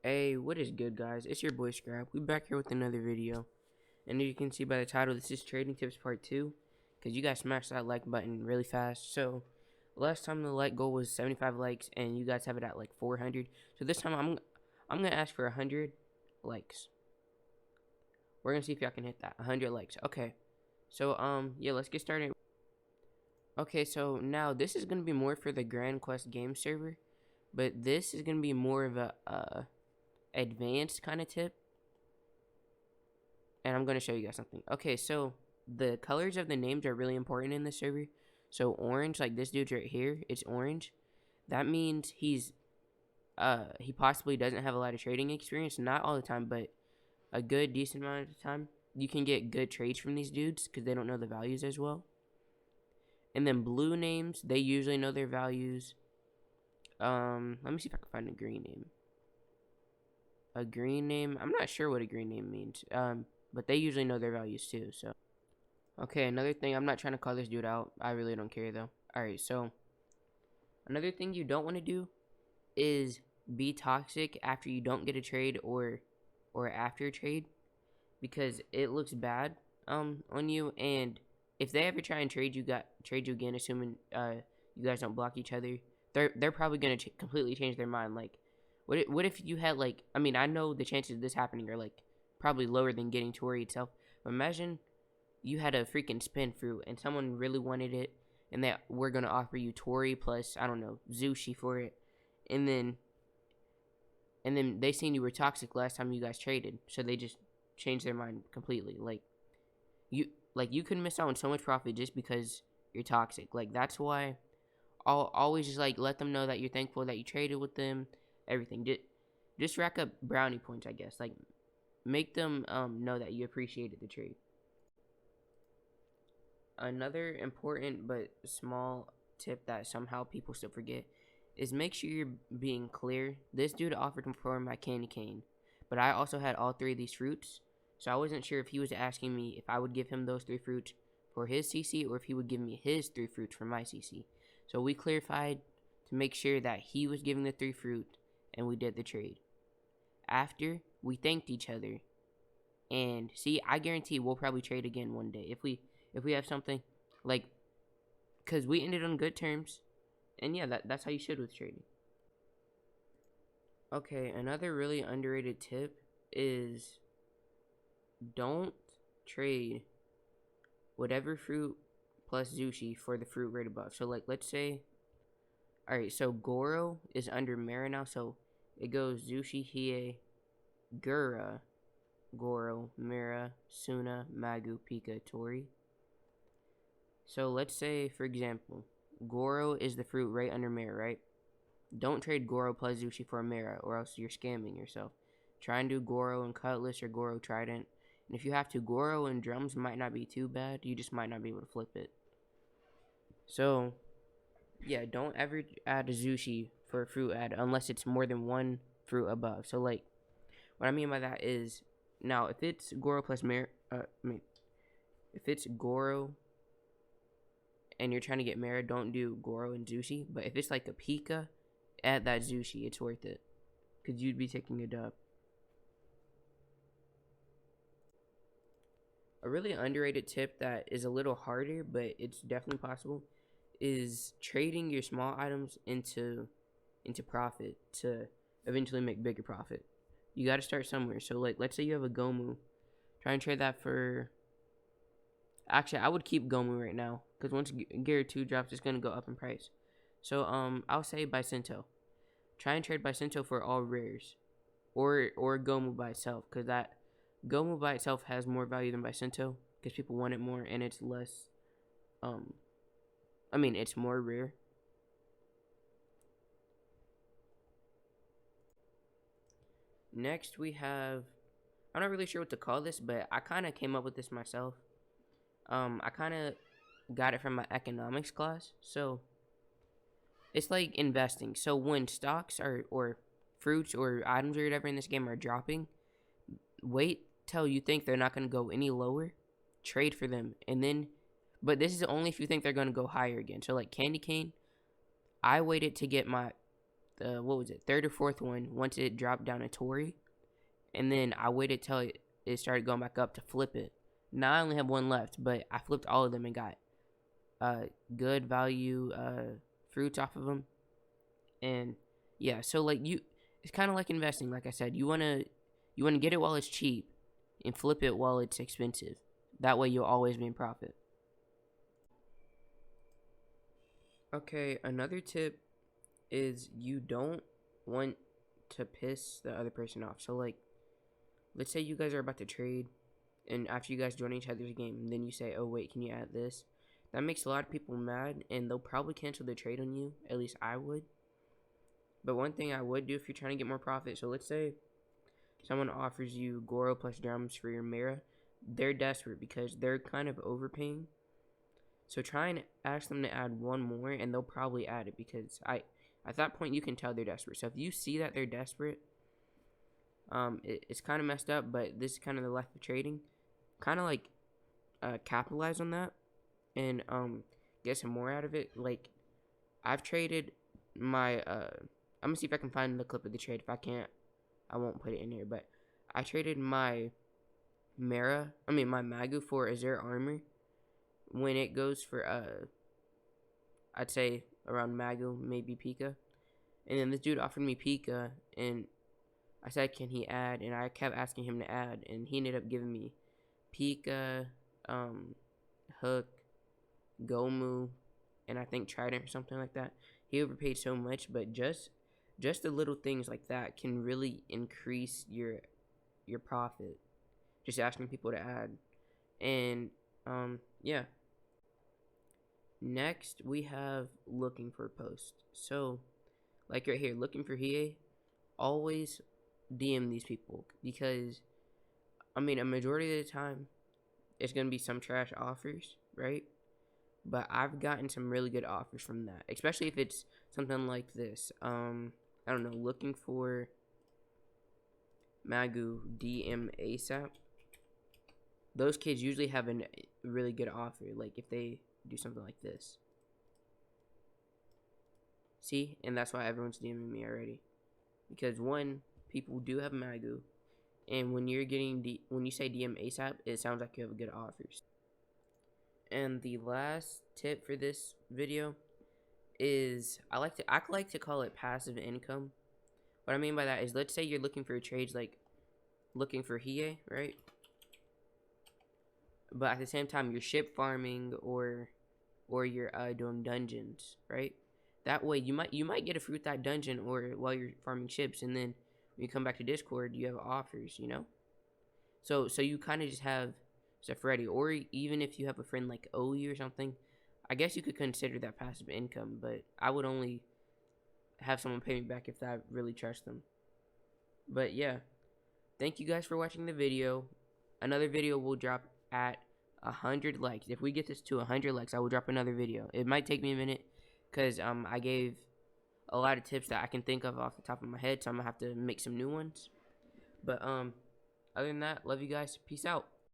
Hey, what is good, guys? It's your boy Scrap. We back here with another video, and as you can see by the title, this is Trading Tips Part 2, because you guys smashed that like button really fast. So last time the like goal was 75 likes, and you guys have it at like 400. So this time I'm gonna ask for 100 likes. We're gonna see if y'all can hit that 100 likes. Okay. So yeah, let's get started. Okay, so now this is gonna be more for the Grand Quest game server, but this is gonna be more of a advanced kind of tip, and I'm going to show you guys something. Okay, so the colors of the names are really important in this server. So orange, like this dude's right here, it's orange. That means he possibly doesn't have a lot of trading experience. Not all the time, but a good decent amount of the time. You can get good trades from these dudes because they don't know the values as well. And then blue names, they usually know their values. Let me see if I can find a green name. A green name, I'm not sure what a green name means. But they usually know their values too. So okay, another thing, I'm not trying to call this dude out. I really don't care though. Alright, so another thing you don't want to do is be toxic after you don't get a trade or after a trade, because it looks bad on you. And if they ever try and trade you again, assuming you guys don't block each other, they're probably gonna completely change their mind. Like, what if you had, like, I mean, I know the chances of this happening are like probably lower than getting Tori itself, but imagine you had a freaking spin fruit and someone really wanted it, and that we're gonna offer you Tori plus, I don't know, Zushi for it, and then they seen you were toxic last time you guys traded, so they just changed their mind completely. Like you could miss out on so much profit just because you're toxic. Like, that's why I'll always just like let them know that you're thankful that you traded with them. Everything, just rack up brownie points, I guess. Like, make them know that you appreciated the trade. Another important but small tip that somehow people still forget is make sure you're being clear. This dude offered for my candy cane, but I also had all three of these fruits, so I wasn't sure if he was asking me if I would give him those three fruits for his CC or if he would give me his three fruits for my CC. So we clarified to make sure that he was giving the three fruit, and we did the trade. After, we thanked each other, and see, I guarantee we'll probably trade again one day if we have something, like, because we ended on good terms. And yeah, that's how you should with trading. Okay, another really underrated tip is don't trade whatever fruit plus Zushi for the fruit right above. So, like, let's say, alright, so Goro is under Mara now, so it goes Zushi, Hie, Gura, Goro, Mira, Suna, Magu, Pika, Tori. So let's say, for example, Goro is the fruit right under Mira, right? Don't trade Goro plus Zushi for a Mira, or else you're scamming yourself. Try and do Goro and Cutlass or Goro Trident. And if you have to, Goro and Drums might not be too bad. You just might not be able to flip it. So, yeah, don't ever add a Zushi for a fruit add unless it's more than one fruit above. So, like, what I mean by that is, now, if it's Goro plus Mira, if it's Goro and you're trying to get Mara, don't do Goro and Zushi. But if it's like a Pika, add that Zushi. It's worth it, because you'd be taking a dub. A really underrated tip that is a little harder, but it's definitely possible, is trading your small items into profit to eventually make bigger profit. You got to start somewhere. So, like, let's say you have a Gomu. Try and trade that for... Actually, I would keep Gomu right now, because once Gear 2 drops, it's going to go up in price. So, I'll say Bicentennial. Try and trade Bicentennial for all rares. Or Gomu by itself, because that Gomu by itself has more value than Bicentennial, because people want it more, and it's less, it's more rare. Next, we have... I'm not really sure what to call this, but I kind of came up with this myself. I kind of got it from my economics class. So it's like investing. So when stocks or fruits or items or whatever in this game are dropping, wait till you think they're not going to go any lower, trade for them, and then, but this is only if you think they're going to go higher again. So like candy cane, I waited to get my the what was it, third or fourth one once it dropped down a Tory, and then I waited till it started going back up to flip it. Now I only have one left, but I flipped all of them and got good value fruits off of them. And yeah, so like it's kind of like investing. Like I said, you wanna get it while it's cheap, and flip it while it's expensive. That way you'll always be in profit. Okay, another tip is you don't want to piss the other person off. So like, let's say you guys are about to trade, and after you guys join each other's game, then you say, "Oh wait, can you add this?" That makes a lot of people mad, and they'll probably cancel their trade on you. At least I would. But one thing I would do if you're trying to get more profit, so let's say someone offers you Goro plus drums for your Mira, they're desperate because they're kind of overpaying. So try and ask them to add one more, and they'll probably add it because at that point you can tell they're desperate. So if you see that they're desperate, it's kind of messed up, but this is kind of the life of trading. Kind of like capitalize on that and get some more out of it. Like I've traded my I'm gonna see if I can find the clip of the trade. If I can't, I won't put it in here. But I traded my my Magu for Azure Armor when it goes for I'd say around Magu, maybe Pika. And then this dude offered me Pika, and I said, can he add? And I kept asking him to add, and he ended up giving me Pika, Hook, Gomu, and I think Trident or something like that. He overpaid so much, but just the little things like that can really increase your profit. Just asking people to add. And yeah. Next we have looking for a post. So like right here, looking for Hiei, always DM these people because a majority of the time it's gonna be some trash offers, right? But I've gotten some really good offers from that, especially if it's something like this. I don't know, looking for Magu DM ASAP. Those kids usually have a really good offer, like if they do something like this. See? And that's why everyone's DMing me already. Because one, people do have Magu, and when you're getting when you say DM ASAP, it sounds like you have good offers. And the last tip for this video is I like to call it passive income. What I mean by that is, let's say you're looking for trades like looking for Hiei, right? But at the same time you're ship farming or you're doing dungeons, right? That way you might get a fruit that dungeon or while you're farming ships, and then when you come back to Discord you have offers, you know? So you kind of just have stuff ready. Or even if you have a friend like OE or something, I guess you could consider that passive income, but I would only have someone pay me back if I really trust them. But yeah, thank you guys for watching the video. Another video will drop at 100 likes. If we get this to 100 likes, I will drop another video. It might take me a minute because I gave a lot of tips that I can think of off the top of my head, so I'm gonna have to make some new ones. But other than that, love you guys. Peace out.